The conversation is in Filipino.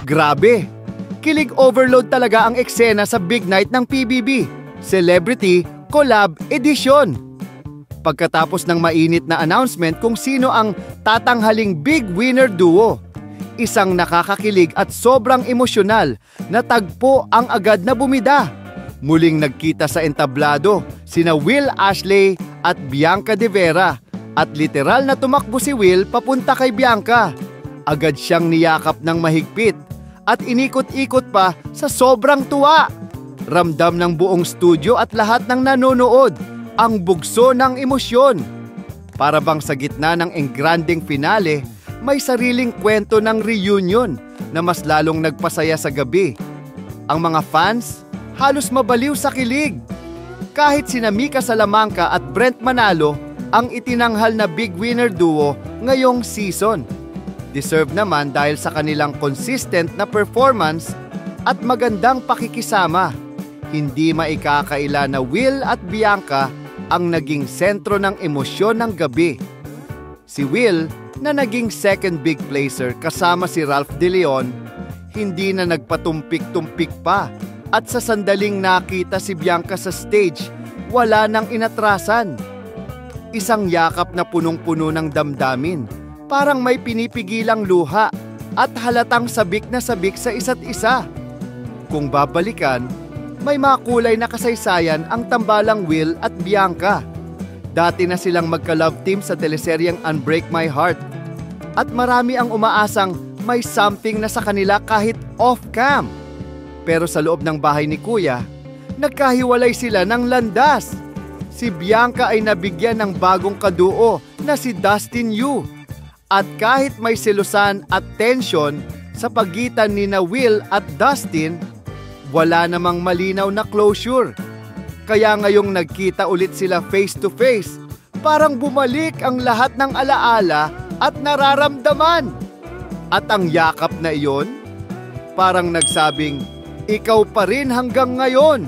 Grabe! Kilig overload talaga ang eksena sa big night ng PBB, Celebrity Collab Edition. Pagkatapos ng mainit na announcement kung sino ang tatanghaling big winner duo, isang nakakakilig at sobrang emosyonal na tagpo ang agad na bumida. Muling nagkita sa entablado sina Will Ashley at Bianca De Vera at literal na tumakbo si Will papunta kay Bianca. Agad siyang niyakap ng mahigpit at inikot-ikot pa sa sobrang tuwa. Ramdam ng buong studio at lahat ng nanonood ang bugso ng emosyon. Para bang sa gitna ng engranding finale, may sariling kwento ng reunion na mas lalong nagpasaya sa gabi. Ang mga fans halos mabaliw sa kilig. Kahit sina Mika Salamanca at Brent Manalo ang itinanghal na big winner duo ngayong season. Deserve naman dahil sa kanilang consistent na performance at magandang pakikisama. Hindi maikakaila na Will at Bianca ang naging sentro ng emosyon ng gabi. Si Will, na naging second big placer kasama si Ralph De Leon, hindi na nagpatumpik-tumpik pa at sa sandaling nakita si Bianca sa stage, wala nang inatrasan. Isang yakap na punong-puno ng damdamin, parang may pinipigilang luha at halatang sabik na sabik sa isa't isa. Kung babalikan, may makulay na kasaysayan ang tambalang Will at Bianca. Dati na silang magka-love team sa teleseryeng Unbreak My Heart. At marami ang umaasang may something na sa kanila kahit off-cam. Pero sa loob ng bahay ni Kuya, nagkahiwalay sila ng landas. Si Bianca ay nabigyan ng bagong kaduo na si Dustin Yu. At kahit may selusan at tension sa pagitan ni na Will at Dustin, wala namang malinaw na closure. Kaya ngayong nagkita ulit sila face to face, parang bumalik ang lahat ng alaala at nararamdaman. At ang yakap na iyon, parang nagsabing, ikaw pa rin hanggang ngayon.